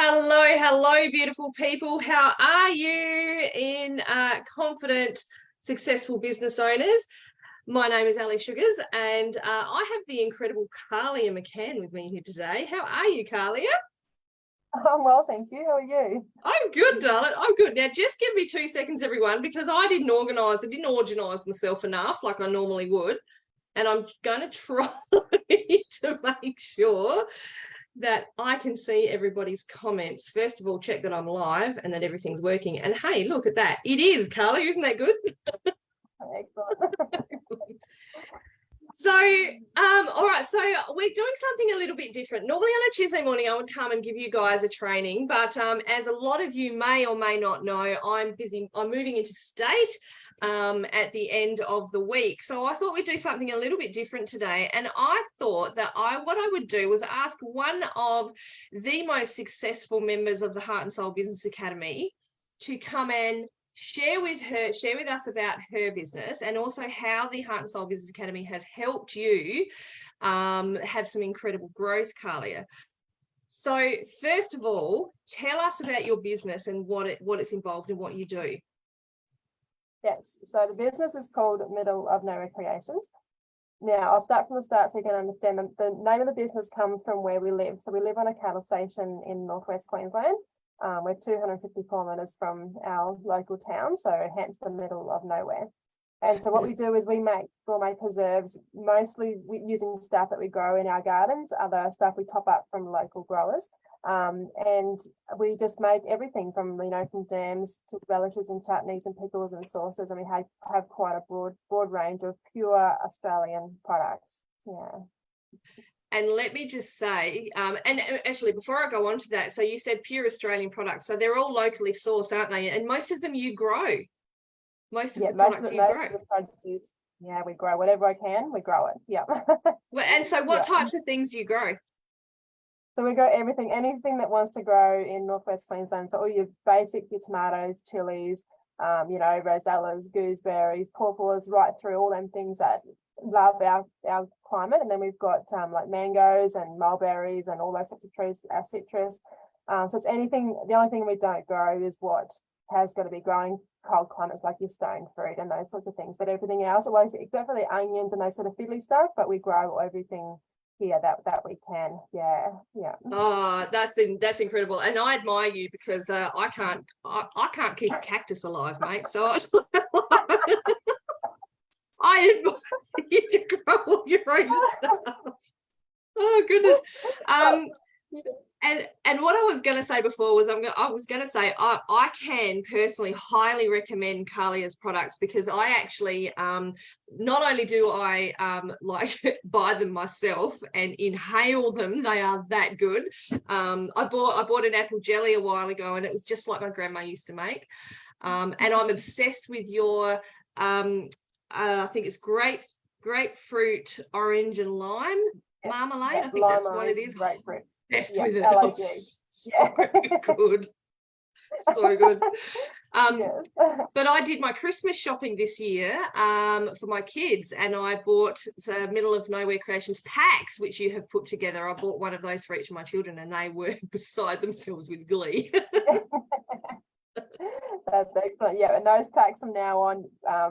Hello, beautiful people. How are you confident, successful business owners? My name is Ali Sugars, and I have the incredible Kahlia Mickan with me here today. How are you, Kahlia? I'm well, thank you. How are you? I'm good, darling. I'm good. Now, just give me 2 seconds, everyone, because I didn't organise myself enough like I normally would. And I'm going to try to make sure that I can see everybody's comments. First of all, check that I'm live and that everything's working. And hey, look at that. It is, Carla. Isn't that good? Excellent. So, all right. So we're doing something a little bit different. Normally on a Tuesday morning, I would come and give you guys a training. But as a lot of you may or may not know, I'm busy. I'm moving into state at the end of the week. So I thought we'd do something a little bit different today. And I thought that what I would do was ask one of the most successful members of the Heart and Soul Business Academy to come and share with us about her business, and also how the Heart and Soul Business Academy has helped you have some incredible growth, Kahlia. So first of all, tell us about your business and what it's involved in, what you do. Yes, so the business is called Middle of Nowhere Creations. Now, I'll start from the start so you can understand them. The name of the business comes from where we live. So we live on a cattle station in northwest Queensland. We're 250 kilometres from our local town, so hence the middle of nowhere. And so what we do is we make gourmet preserves, mostly using stuff that we grow in our gardens, other stuff we top up from local growers. And we just make everything from, from jams to relishes and chutneys and pickles and sauces. And we have quite a broad range of pure Australian products. Yeah. And let me just say, and actually, before I go on to that, so you said pure Australian products. So they're all locally sourced, aren't they? And most of them you grow. Most of the products you grow. Yeah, we grow whatever I can. We grow it. Yeah. Well, and so what types of things do you grow? So we grow everything, anything that wants to grow in northwest Queensland. So all your basics, your tomatoes, chilies, rosellas, gooseberries, pawpaws, right through all them things that love our climate. And then we've got like mangoes and mulberries and all those sorts of trees, our citrus. So it's anything. The only thing we don't grow is what has got to be growing cold climates, like your stone fruit and those sorts of things. But everything else, always, except for the onions and those sort of fiddly stuff, but we grow everything here that we can. Yeah. Oh, that's incredible. And I admire you, because I can't keep a cactus alive, mate. So I advise you to grow all your own stuff. Oh goodness. And what I was going to say before was I can personally highly recommend Kahlia's products, because I actually not only do I buy them myself and inhale them, they are that good. I bought an apple jelly a while ago, and it was just like my grandma used to make. And I'm obsessed with your I think it's grapefruit, orange and lime marmalade. I think that's what it is. Grapefruit. Best with it. Oh, so good. So good. But I did my Christmas shopping this year for my kids, and I bought Middle of Nowhere Creations packs, which you have put together. I bought one of those for each of my children, and they were beside themselves with glee. That's excellent. Yeah, and those packs from now on,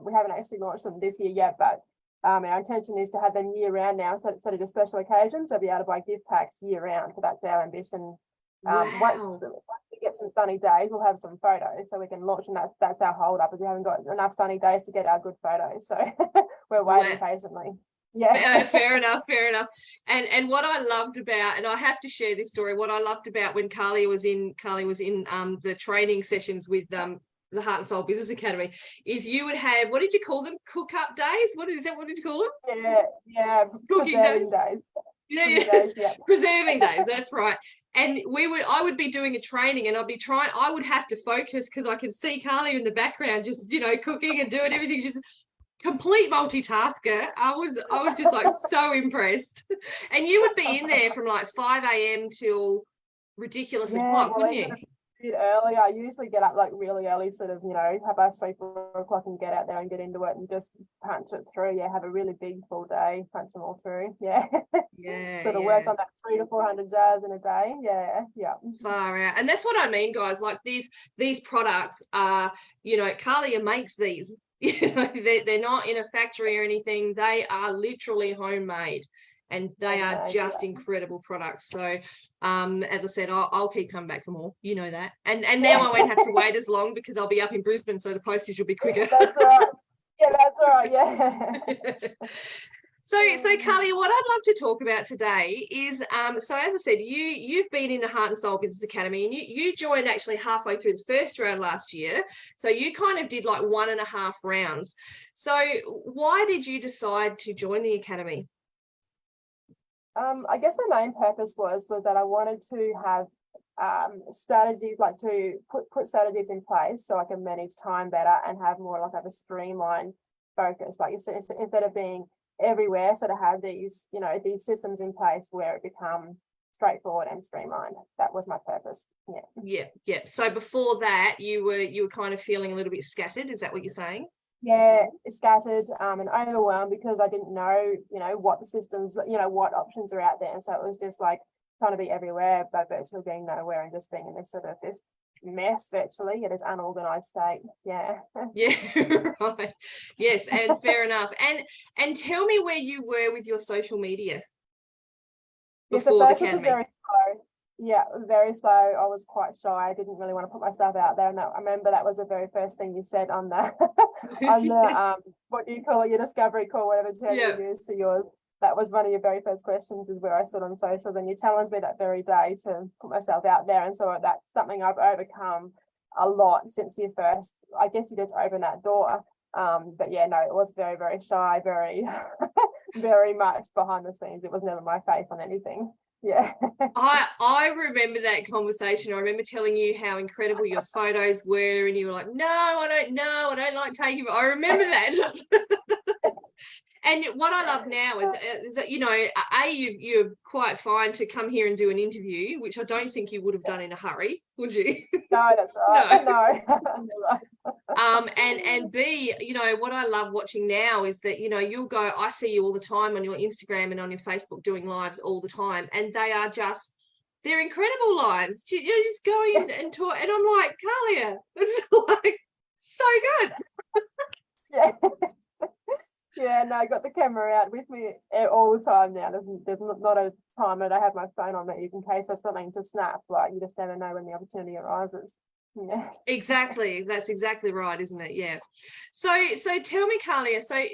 we haven't actually launched them this year yet, but our intention is to have them year round now, so instead of just special occasions, they'll be able to buy gift packs year round. So that's our ambition. Once we get some sunny days, we'll have some photos so we can launch, and that's our hold up, is we haven't got enough sunny days to get our good photos. So we're waiting patiently. Yeah. Fair enough. And what I loved about, and I have to share this story, what I loved about when Kahlia was in the training sessions with the Heart and Soul Business Academy, is you would have, what did you call them? Cook up days? What did you call them? Yeah. Cooking days. Days. Yeah. Preserving days, that's right. And I would be doing a training, and I would have to focus, because I can see Kahlia in the background just, cooking and doing everything. She's complete multitasker. I was just like so impressed. And you would be in there from like 5 a.m. till ridiculous o'clock, wouldn't you? bit early. I usually get up like really early, sort of, 3-4 o'clock and get out there and get into it and just punch it through. Yeah, have a really big full day, punch them all through. Yeah. Yeah. Sort of work on that 300 to 400 jars in a day. Yeah. Far out. And that's what I mean, guys. Like these products are, Kahlia makes these. They're not in a factory or anything. They are literally homemade. And they are just incredible products. So, as I said, I'll keep coming back for more. You know that. And now I won't have to wait as long because I'll be up in Brisbane, so the postage will be quicker. That's right. Yeah, that's all right. Yeah. So Kahlia, what I'd love to talk about today is, so as I said, you've been in the Heart and Soul Business Academy, and you joined actually halfway through the first round last year. So you kind of did like 1.5 rounds. So why did you decide to join the academy? I guess my main purpose was that I wanted to have strategies, like to put strategies in place so I can manage time better and have more like a streamlined focus. Like you said, instead of being everywhere, so to have these, these systems in place where it become straightforward and streamlined. That was my purpose. Yeah. So before that, you were kind of feeling a little bit scattered. Is that what you're saying? Yeah, scattered and overwhelmed because I didn't know, what the systems, what options are out there. And so it was just like trying to be everywhere, but virtually being nowhere and just being in this sort of this mess virtually, it is unorganized state. Yeah. Right. Yes, and fair enough. And tell me where you were with your social media before the academy. Very slow. I was quite shy. I didn't really want to put myself out there. And I remember that was the very first thing you said on the what do you call it, your discovery call, whatever term you use for yours. That was one of your very first questions, is where I stood on socials, and you challenged me that very day to put myself out there. And so that's something I've overcome a lot since you first, I guess you just opened that door. But yeah, no, it was very, very shy, very, very much behind the scenes. It was never my face on anything. Yeah. I remember that conversation. I remember telling you how incredible your photos were, and you were like, no, I don't like taking. I remember that. And what I love now is that, you're quite fine to come here and do an interview, which I don't think you would have done in a hurry, would you? No, that's right. No. And B, what I love watching now is that, you'll go, I see you all the time on your Instagram and on your Facebook doing lives all the time, and they're incredible lives. You're just going and talk, and I'm like, Kahlia, it's like so good. Yeah. Yeah, no, I got the camera out with me all the time now. There's not a time that I have my phone on me in case there's something to snap. Like, you just never know when the opportunity arises. Yeah. Exactly. That's exactly right, isn't it? Yeah. So tell me, Kahlia, so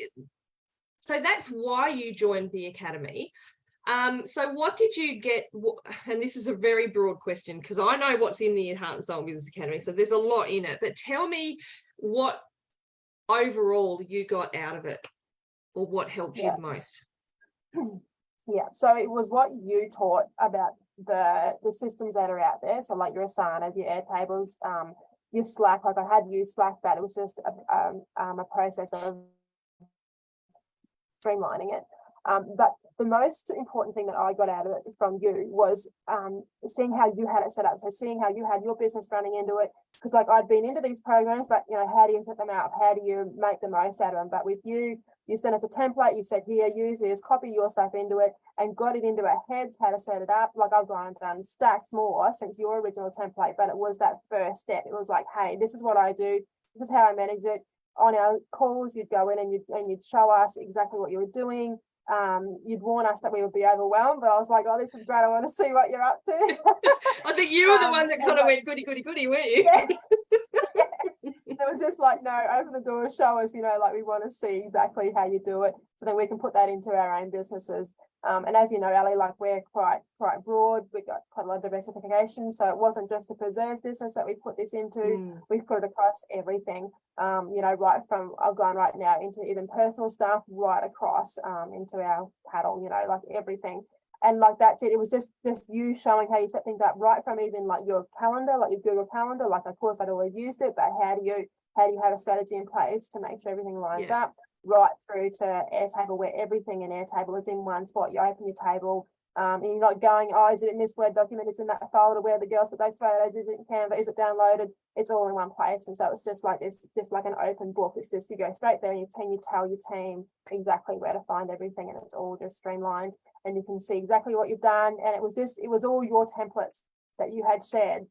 that's why you joined the academy. So what did you get? And this is a very broad question because I know what's in the Heart and Soul Business Academy. So there's a lot in it, but tell me what overall you got out of it, or what helped you the most. Yeah, so it was what you taught about the systems that are out there. So like your Asana, your Airtables, your Slack. Like, I had used Slack, but it was just a process of streamlining it. But the most important thing that I got out of it from you was seeing how you had it set up. So seeing how you had your business running into it, because like I'd been into these programs, but how do you set them up? How do you make the most out of them? But with you sent us a template. You said, here, use this, copy your stuff into it, and got it into our heads how to set it up. Like, I've gone and done stacks more since your original template, but it was that first step. It was like, hey, this is what I do. This is how I manage it. On our calls, you'd go in and you'd show us exactly what you were doing. You'd warn us that we would be overwhelmed, but I was like, oh, this is great. I want to see what you're up to. I think you were the one that kind of went goody, weren't you? Yeah. It was just like, no, open the door, show us, like, we want to see exactly how you do it, so then we can put that into our own businesses. And as you know, Ali, like, we're quite broad. We've got quite a lot of diversification. So it wasn't just a preserves business that we put this into. We've put it across everything, right from, I've gone right now into even personal stuff, right across into our paddle, like everything. And like, that's it. It was just you showing how you set things up, right from even like your calendar, like your Google Calendar. Like, of course, I'd always used it, but how do you have a strategy in place to make sure everything lines up, right through to Airtable, where everything in Airtable is in one spot. You open your table, And you're not going, oh, is it in this Word document? It's in that folder where the girls put those photos. Is it in Canva? Is it downloaded? It's all in one place. And so it's just like an open book. It's just you go straight there and you tell your team exactly where to find everything, and it's all just streamlined, and you can see exactly what you've done. And it was all your templates that you had shared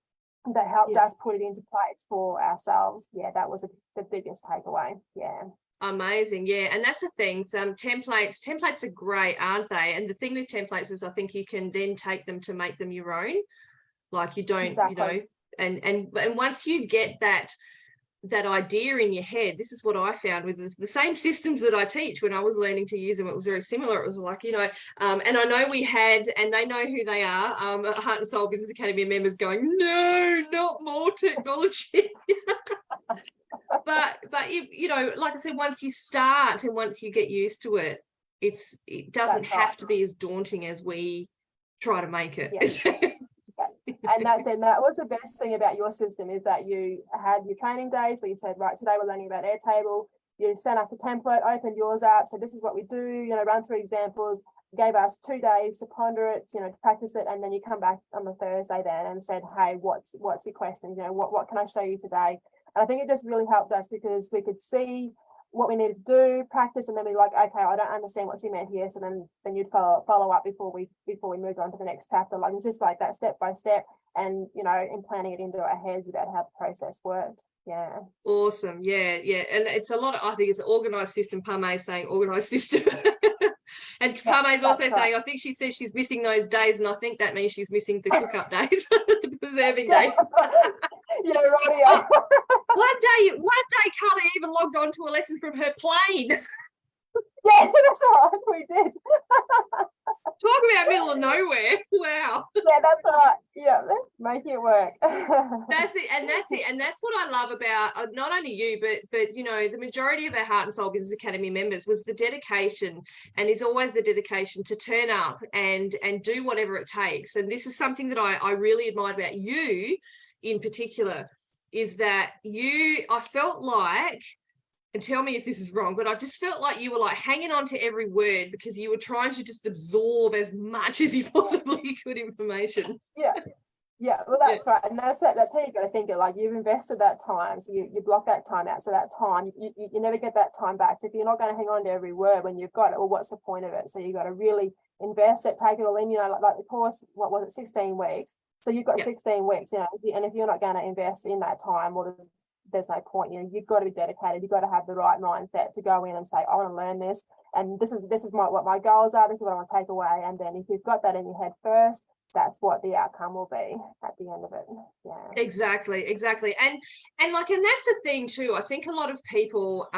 that helped us put it into place for ourselves. Yeah, that was the biggest takeaway. Yeah. Amazing. Yeah. And that's the thing. Some templates are great, aren't they? And the thing with templates is I think you can then take them to make them your own. Like you don't, Exactly. and once you get that idea in your head, this is what I found with the same systems that I teach. When I was learning to use them, it was very similar. It was like, and I know we had, and they know who they are, Heart and Soul Business Academy members going, no, not more technology. but like I said, once you start and once you get used to it, it doesn't have to be as daunting as we try to make it. Yeah. And that was the best thing about your system, is that you had your training days where you said, right, today we're learning about Airtable. You sent us the template, opened yours up, so this is what we do, run through examples, gave us 2 days to ponder it, to practice it, and then you come back on the Thursday then and said, hey, what's your question? What can I show you today? And I think it just really helped us because we could see what we needed to do, practice, and then we're like, okay, I don't understand what you meant here. So then you'd follow up before we moved on to the next chapter. Like, it was just like that step by step, and in planning it into our heads about how the process worked. Yeah. Awesome. Yeah. And it's a lot of, I think it's an organized system. Parme's saying organized system. And Parme's also saying, I think she says she's missing those days, and I think that means she's missing the cook-up days, the preserving days. Yeah, right. Yeah. One day, Kahlia even logged on to a lesson from her plane. Yeah, that's right. We did. Talk about middle of nowhere. Wow. Yeah, that's right. Yeah, make it work. That's it. And that's what I love about not only you, but the majority of our Heart and Soul Business Academy members was the dedication, and is always the dedication to turn up and do whatever it takes. And this is something that I really admired about you in particular, is that I felt like, and tell me if this is wrong, but I just felt like you were like hanging on to every word because you were trying to just absorb as much as you possibly could information. Yeah, well, that's right. And that's how you got to think it. Like, you've invested that time, so you block that time out. So that time, you never get that time back. So if you're not going to hang on to every word when you've got it, well, what's the point of it? So you got to really invest it, take it all in, like the course, what was it, 16 weeks? So you've got 16 weeks, and if you're not going to invest in that time, well, there's no point. You've got to be dedicated. You've got to have the right mindset to go in and say, I want to learn this, and this is what my goals are. This is what I want to take away. And then if you've got that in your head first, that's what the outcome will be at the end of it. Yeah, exactly. And that's the thing too. I think a lot of people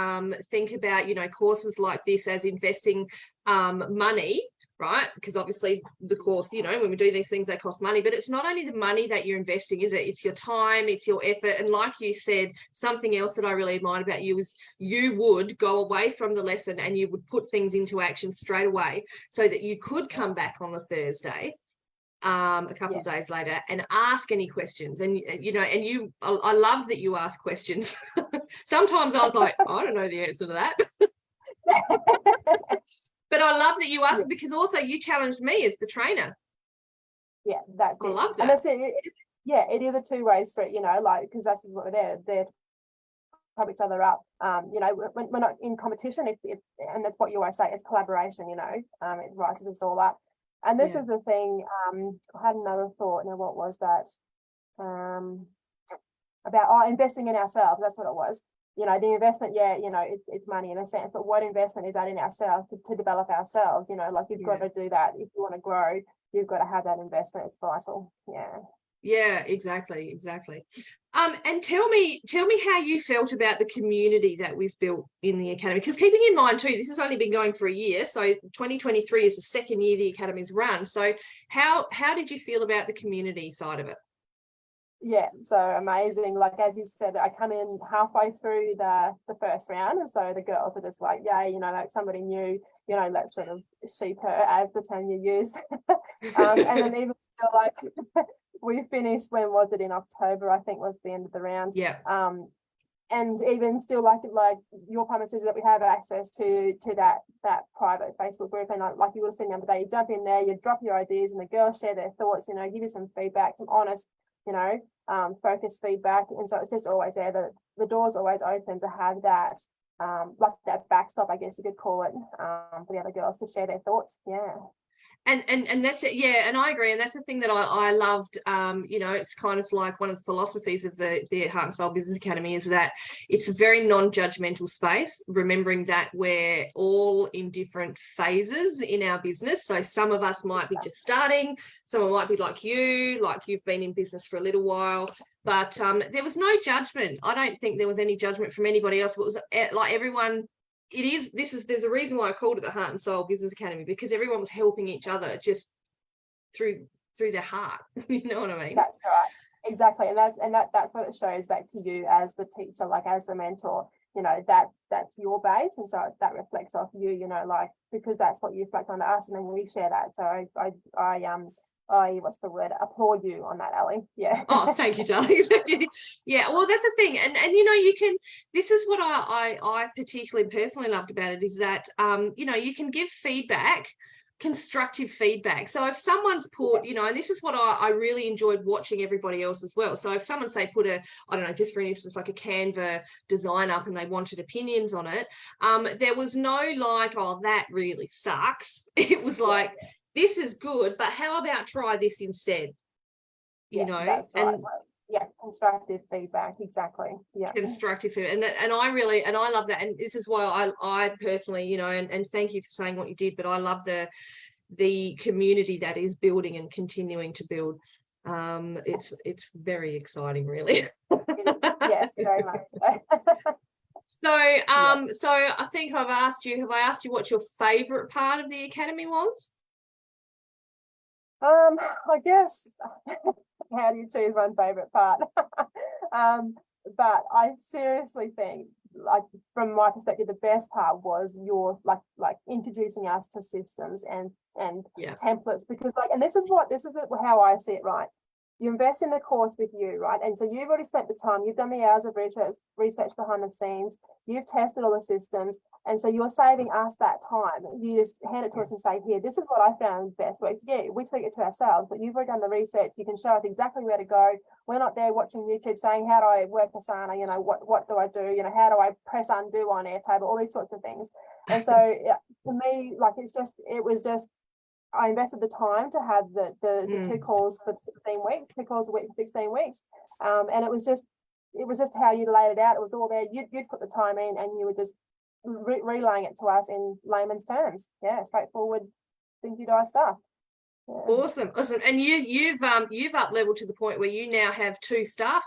think about courses like this as investing money, right? Because obviously the course, when we do these things, they cost money, but it's not only the money that you're investing, is it? It's your time, it's your effort. And like you said, something else that I really admired about you is you would go away from the lesson and you would put things into action straight away so that you could come back on the Thursday, a couple of days later, and ask any questions. And I love that you ask questions. Sometimes I was like, I don't know the answer to that. But I love that you asked, because also you challenged me as the trainer. Yeah, that's I love that. And that's it. It is a two-way street, because that's what they're there to pump each other up. When we're not in competition, it's and that's what you always say, it's collaboration, it rises us all up. And this is the thing, I had another thought. Now, what was that? About investing in ourselves. That's what it was. The investment, it's money in a sense, but what investment is that in ourselves to develop ourselves? Like, you've got to do that. If you want to grow, you've got to have that investment. It's vital. Yeah, exactly. And tell me how you felt about the community that we've built in the academy, because keeping in mind too, this has only been going for a year, so 2023 is the second year the academy's run. So how did you feel about the community side of it? Yeah, so amazing. Like, as you said, I come in halfway through the first round, and so the girls were just like, yay, like somebody new, let's sort of sheep her, as the term you used. And then even still, like, we finished, when was it, in October, I think was the end of the round. Yeah. and even still, like your promise is that we have access to that private Facebook group, and like you would have seen the other day, you jump in there, you drop your ideas, and the girls share their thoughts, you know, give you some feedback, some honest, you know, focused feedback, and so it's just always there. The door's always open to have that, like that backstop, I guess you could call it, for the other girls to share their thoughts. Yeah. And that's it, yeah, and I agree, and that's the thing that I loved. You know, it's kind of like one of the philosophies of the Heart and Soul Business Academy is that it's a very non-judgmental space, remembering that we're all in different phases in our business. So some of us might be just starting, some might be like you've been in business for a little while, but there was no judgment. I don't think there was any judgment from anybody else. It was like everyone. There's a reason why I called it the Heart and Soul Business Academy, because everyone was helping each other just through their heart. You know what I mean? That's right. Exactly. And that's what it shows back to you as the teacher, like as the mentor, you know, that's your base. And so that reflects off you, you know, like, because that's what you reflect on us, and then we share that. So I what's the word, applaud you on that, Ali. Yeah. Oh, thank you, darling. Yeah, well, that's the thing, and you know, you can, this is what I particularly personally loved about it, is that you know, you can give feedback, constructive feedback. So if someone's put, you know, and this is what I really enjoyed watching everybody else as well. So if someone, say, put I don't know, just for instance, like a Canva design up, and they wanted opinions on it, there was no like, oh, that really sucks. It was like, this is good, but how about try this instead? You know, that's right. Yeah, constructive feedback, exactly. Yeah, constructive feedback, and I love that, and this is why I personally, you know, and thank you for saying what you did, but I love the community that is building and continuing to build. It's very exciting, really. Yes, very much so. So I think have I asked you what your favorite part of the academy was? I guess, how do you choose one favorite part? But I seriously think, like, from my perspective, the best part was your like introducing us to systems and templates, because like, and this is how I see it, right? You invest in the course with you, right? And so you've already spent the time, you've done the hours of research behind the scenes, you've tested all the systems, and so you're saving us that time. You just hand it to us and say, here, this is what I found best works. Yeah, we tweak it to ourselves, but you've already done the research. You can show us exactly where to go. We're not there watching YouTube saying, how do I work Asana? You know, what do I do? You know, how do I press undo on Airtable? All these sorts of things. And so yeah, to me, like, I invested the time to have the 2 calls for 16 weeks, 2 calls a week for 16 weeks. And it was just how you laid it out. It was all there. You'd put the time in, and you were just relaying it to us in layman's terms. Yeah, straightforward, think you die stuff. Yeah. Awesome. And you've up leveled to the point where you now have 2 staff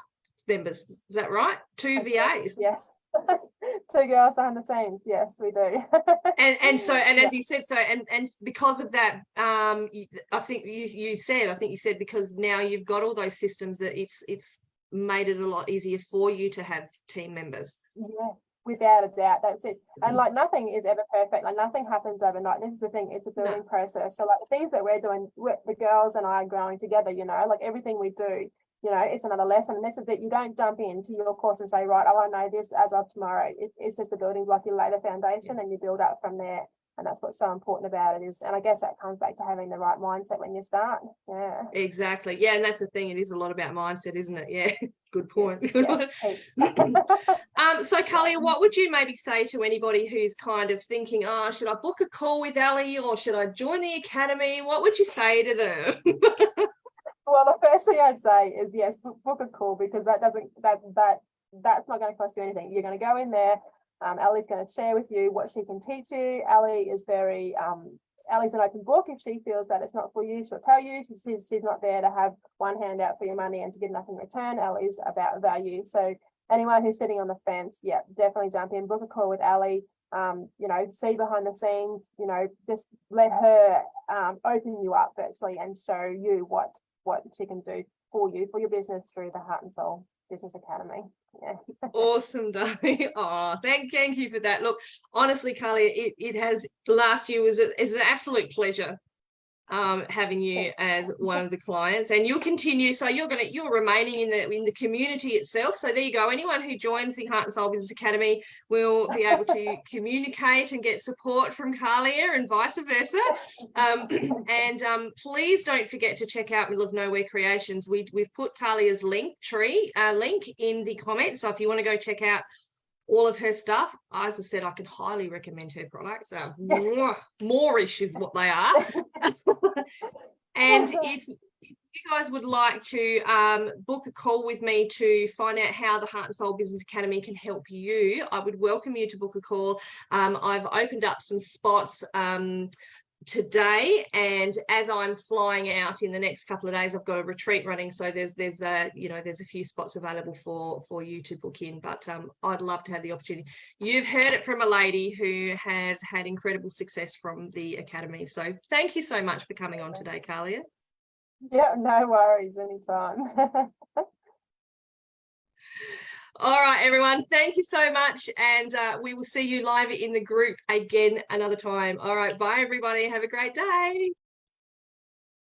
members. Is that right? 2 VAs. Yes. 2 girls behind the scenes. Yes, we do. and so, and as you said, so and because of that, I think you said because now you've got all those systems, that it's made it a lot easier for you to have team members. Yeah, without a doubt, that's it. And like, nothing is ever perfect. Like, nothing happens overnight. This is the thing, it's a building process. So like, the things that we're doing, the girls and I are growing together, you know, like everything we do, you know, it's another lesson. And this is it. You don't jump into your course and say, right, I want to know this as of tomorrow. It's just a building block. You lay the foundation and you build up from there. And that's what's so important about it is, and I guess that comes back to having the right mindset when you start. Yeah, exactly. Yeah, and that's the thing. It is a lot about mindset, isn't it? Yeah, good point. Yes. So Kahlia, what would you maybe say to anybody who's kind of thinking, oh, should I book a call with Ali, or should I join the academy? What would you say to them? Well, the first thing I'd say is, yes, book a call, because that's not going to cost you anything. You're going to go in there. Ali's going to share with you what she can teach you. Ali is Ali's an open book. If she feels that it's not for you, she'll tell you. She's not there to have one hand out for your money and to give nothing in return. Ali's about value. So anyone who's sitting on the fence, yeah, definitely jump in, book a call with Ali. You know, see behind the scenes, you know, just let her open you up virtually and show you what she can do for you, for your business, through the Heart and Soul Business Academy. Yeah. Awesome, darling. Oh, thank you for that. Look, honestly, Kahlia, it has, last year is an absolute pleasure having you as one of the clients, and you'll continue. So you're remaining in the community itself. So there you go. Anyone who joins the Heart and Soul Business Academy will be able to communicate and get support from Kahlia and vice versa. Please don't forget to check out Middle of Nowhere Creations. We've put Kahlia's link in the comments. So if you want to go check out all of her stuff, as I said, I can highly recommend her products. Moorish is what they are. And if you guys would like to book a call with me to find out how the Heart and Soul Business Academy can help you, I would welcome you to book a call. I've opened up some spots today, and as I'm flying out in the next couple of days, I've got a retreat running, so there's a few spots available for you to book in. But I'd love to have the opportunity. You've heard it from a lady who has had incredible success from the academy, so thank you so much for coming on today, Kahlia. Yeah, no worries, anytime. All right, everyone, thank you so much, and we will see you live in the group again another time. All right, bye, everybody. Have a great day.